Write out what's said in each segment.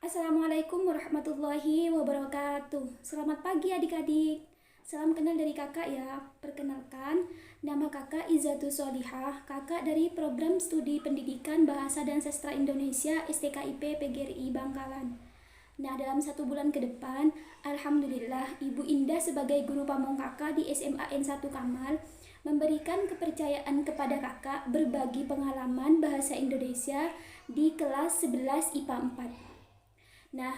Assalamualaikum warahmatullahi wabarakatuh. Selamat pagi adik-adik. Salam kenal dari kakak ya. Perkenalkan, nama kakak Izzatu Solihah, kakak dari Program Studi Pendidikan Bahasa dan Sastra Indonesia STKIP PGRI Bangkalan. Nah, dalam 1 bulan ke depan, Alhamdulillah Ibu Indah sebagai guru pamong kakak di SMA N1 Kamal memberikan kepercayaan kepada kakak berbagi pengalaman bahasa Indonesia di kelas 11 IPA 4. Nah,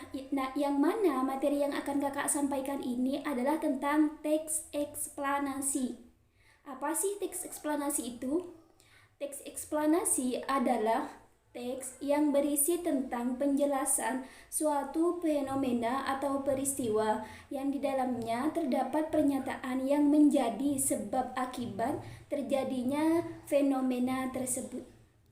yang mana materi yang akan kakak sampaikan ini adalah tentang teks eksplanasi. Apa sih teks eksplanasi itu? Teks eksplanasi adalah teks yang berisi tentang penjelasan suatu fenomena atau peristiwa yang di dalamnya terdapat pernyataan yang menjadi sebab akibat terjadinya fenomena tersebut.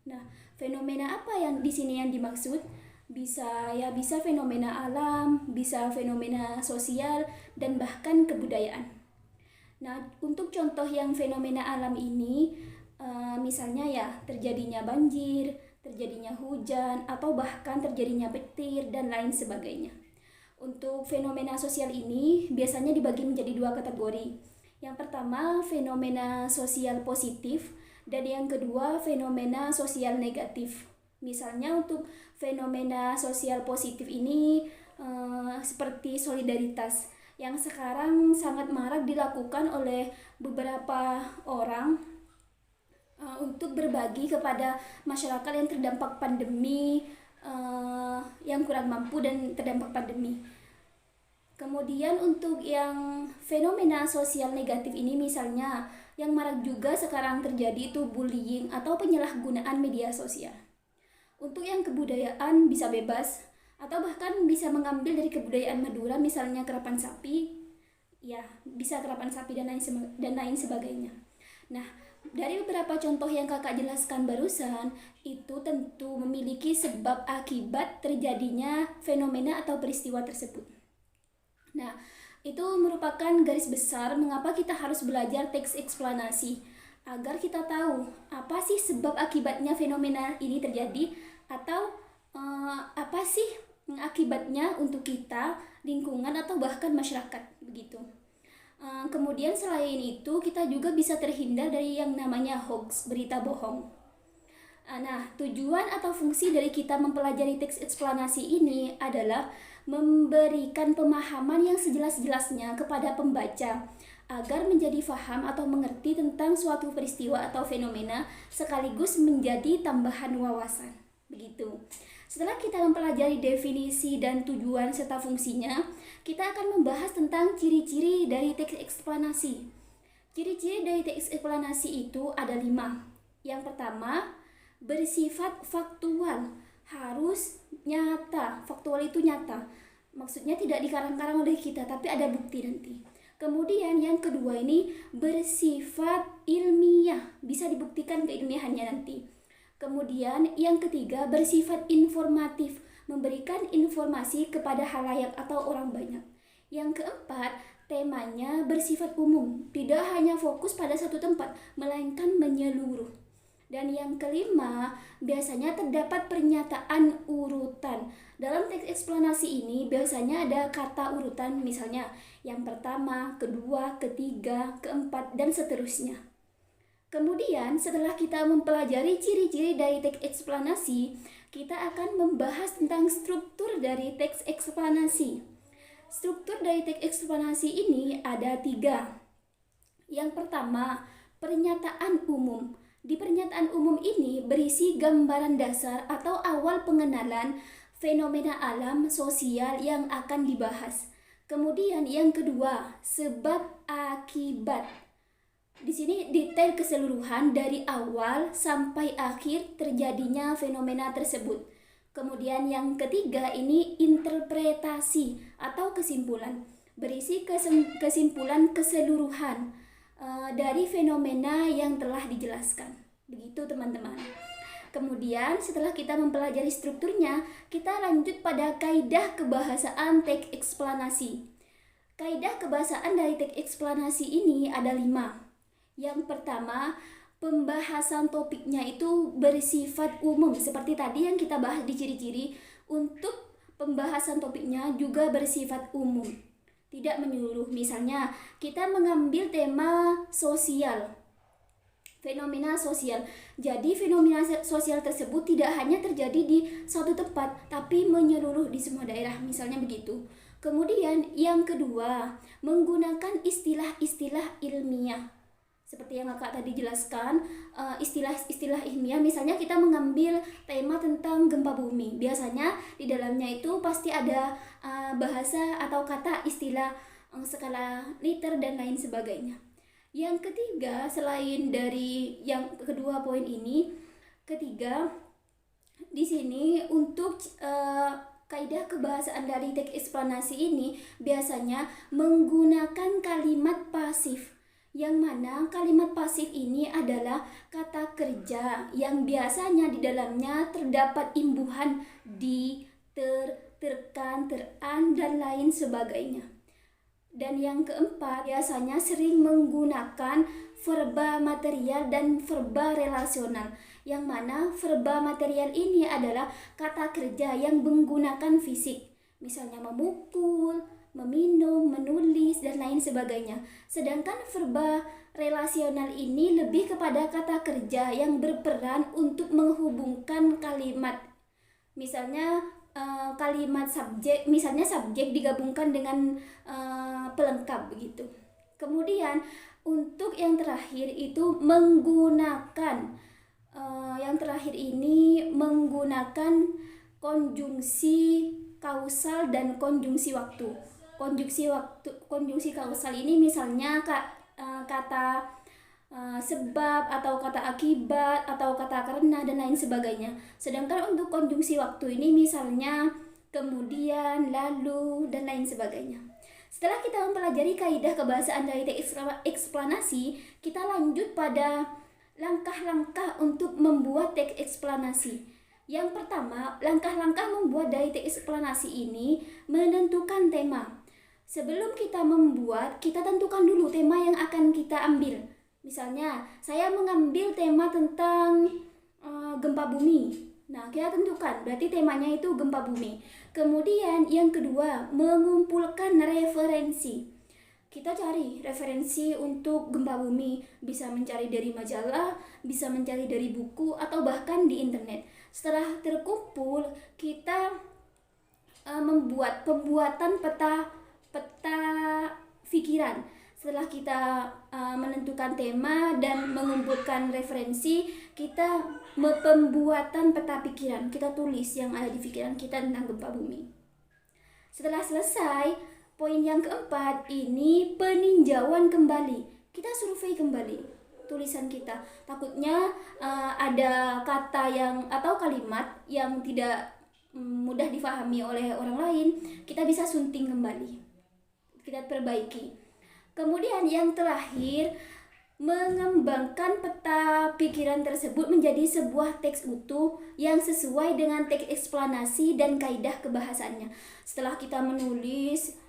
Nah, fenomena apa yang di sini yang dimaksud? Bisa fenomena alam, bisa fenomena sosial, dan bahkan kebudayaan. Nah, untuk contoh yang fenomena alam ini, misalnya ya terjadinya banjir, terjadinya hujan, atau bahkan terjadinya petir, dan lain sebagainya. Untuk fenomena sosial ini biasanya dibagi menjadi 2 kategori. Yang pertama, fenomena sosial positif, dan yang kedua, fenomena sosial negatif. Misalnya untuk fenomena sosial positif ini seperti solidaritas yang sekarang sangat marak dilakukan oleh beberapa orang untuk berbagi kepada masyarakat yang terdampak pandemi, yang kurang mampu dan terdampak pandemi. Kemudian untuk yang fenomena sosial negatif ini misalnya yang marak juga sekarang terjadi itu bullying atau penyalahgunaan media sosial. Untuk yang kebudayaan bisa bebas atau bahkan bisa mengambil dari kebudayaan Madura, misalnya kerapan sapi, ya bisa kerapan sapi dan lain sebagainya. Nah, dari beberapa contoh yang kakak jelaskan barusan, itu tentu memiliki sebab akibat terjadinya fenomena atau peristiwa tersebut. Nah, itu merupakan garis besar mengapa kita harus belajar teks eksplanasi, agar kita tahu apa sih sebab akibatnya fenomena ini terjadi, atau apa sih akibatnya untuk kita, lingkungan, atau bahkan masyarakat begitu. Kemudian selain itu kita juga bisa terhindar dari yang namanya hoax, berita bohong. Nah, tujuan atau fungsi dari kita mempelajari teks eksplanasi ini adalah memberikan pemahaman yang sejelas-jelasnya kepada pembaca agar menjadi faham atau mengerti tentang suatu peristiwa atau fenomena sekaligus menjadi tambahan wawasan. Begitu. Setelah kita mempelajari definisi dan tujuan serta fungsinya, kita akan membahas tentang ciri-ciri dari teks eksplanasi. Ciri-ciri dari teks eksplanasi itu ada 5. Yang pertama, bersifat faktual, harus nyata. Faktual itu nyata. Maksudnya tidak dikarang-karang oleh kita, tapi ada bukti nanti. Kemudian yang kedua ini bersifat ilmiah, bisa dibuktikan keilmiahannya nanti. Kemudian yang ketiga bersifat informatif, memberikan informasi kepada halayak atau orang banyak. Yang keempat, temanya bersifat umum, tidak hanya fokus pada satu tempat, melainkan menyeluruh. Dan yang kelima, biasanya terdapat pernyataan urutan. Dalam teks eksplanasi ini biasanya ada kata urutan, misalnya yang pertama, kedua, ketiga, keempat, dan seterusnya. Kemudian setelah kita mempelajari ciri-ciri dari teks eksplanasi, kita akan membahas tentang struktur dari teks eksplanasi. Struktur dari teks eksplanasi ini ada 3. Yang pertama, pernyataan umum. Di pernyataan umum ini berisi gambaran dasar atau awal pengenalan fenomena alam sosial yang akan dibahas. Kemudian yang kedua, sebab akibat. Di sini detail keseluruhan dari awal sampai akhir terjadinya fenomena tersebut. Kemudian yang ketiga ini interpretasi atau kesimpulan. Berisi kesimpulan keseluruhan dari fenomena yang telah dijelaskan. Begitu teman-teman. Kemudian setelah kita mempelajari strukturnya, kita lanjut pada kaidah kebahasaan teks eksplanasi. Kaidah kebahasaan dari teks eksplanasi ini ada 5. Yang pertama, pembahasan topiknya itu bersifat umum seperti tadi yang kita bahas di ciri-ciri. Untuk pembahasan topiknya juga bersifat umum, tidak menyeluruh. Misalnya, kita mengambil tema sosial, fenomena sosial. Jadi fenomena sosial tersebut tidak hanya terjadi di suatu tempat, tapi menyeluruh di semua daerah, misalnya begitu. Kemudian yang kedua, menggunakan istilah-istilah ilmiah. Seperti yang kakak tadi jelaskan, istilah-istilah ilmiah, misalnya kita mengambil tema tentang gempa bumi. Biasanya di dalamnya itu pasti ada bahasa atau kata istilah skala Richter dan lain sebagainya. Yang ketiga, selain dari yang kedua poin ini, ketiga di sini untuk kaidah kebahasaan dari teks eksplanasi ini biasanya menggunakan kalimat pasif, yang mana kalimat pasif ini adalah kata kerja yang biasanya di dalamnya terdapat imbuhan di, terkan, teran, dan lain sebagainya. Dan yang keempat, biasanya sering menggunakan verba material dan verba relasional, yang mana verba material ini adalah kata kerja yang menggunakan fisik, misalnya memukul, meminum, menulis, dan lain sebagainya. Sedangkan verba relasional ini lebih kepada kata kerja yang berperan untuk menghubungkan kalimat. Misalnya kalimat subjek, misalnya subjek digabungkan dengan pelengkap begitu. Kemudian untuk yang terakhir itu menggunakan yang terakhir ini menggunakan konjungsi kausal dan konjungsi waktu. Konjungsi kausal ini misalnya kata sebab atau kata akibat atau kata karena dan lain sebagainya. Sedangkan untuk konjungsi waktu ini misalnya kemudian, lalu, dan lain sebagainya. Setelah kita mempelajari kaidah kebahasaan dari teks eksplanasi, kita lanjut pada langkah-langkah untuk membuat teks eksplanasi. Yang pertama, langkah-langkah membuat dari teks eksplanasi ini menentukan tema. Sebelum kita membuat, kita tentukan dulu tema yang akan kita ambil. Misalnya, saya mengambil tema tentang gempa bumi. Nah, kita tentukan, berarti temanya itu gempa bumi. Kemudian yang kedua, mengumpulkan referensi. Kita cari referensi untuk gempa bumi, bisa mencari dari majalah, bisa mencari dari buku, atau bahkan di internet. Setelah terkumpul, kita membuat pembuatan peta pikiran. Setelah kita menentukan tema dan mengumpulkan referensi, kita pembuatan peta pikiran. Kita tulis yang ada di pikiran kita tentang gempa bumi. Setelah selesai, poin yang keempat ini peninjauan kembali. Kita survei kembali tulisan kita. Takutnya ada kata yang atau kalimat yang tidak mudah difahami oleh orang lain, kita bisa sunting kembali. Kita perbaiki. Kemudian yang terakhir, mengembangkan peta pikiran tersebut menjadi sebuah teks utuh yang sesuai dengan teks eksplanasi dan kaidah kebahasaannya. Setelah kita menulis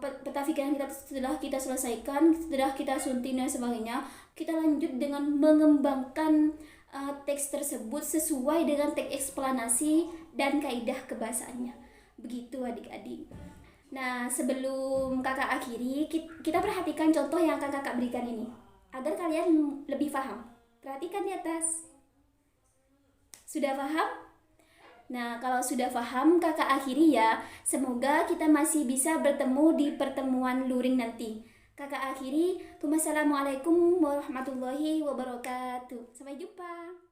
peta pikiran kita, setelah kita selesaikan, setelah kita sunting dan sebagainya, kita lanjut dengan mengembangkan teks tersebut sesuai dengan teks eksplanasi dan kaidah kebahasaannya. Begitu adik-adik. Nah, sebelum kakak akhiri, kita perhatikan contoh yang akan kakak berikan ini, agar kalian lebih paham. Perhatikan di atas. Sudah paham? Nah, kalau sudah paham, kakak akhiri ya. Semoga kita masih bisa bertemu di pertemuan luring nanti. Kakak akhiri, wassalamualaikum warahmatullahi wabarakatuh. Sampai jumpa.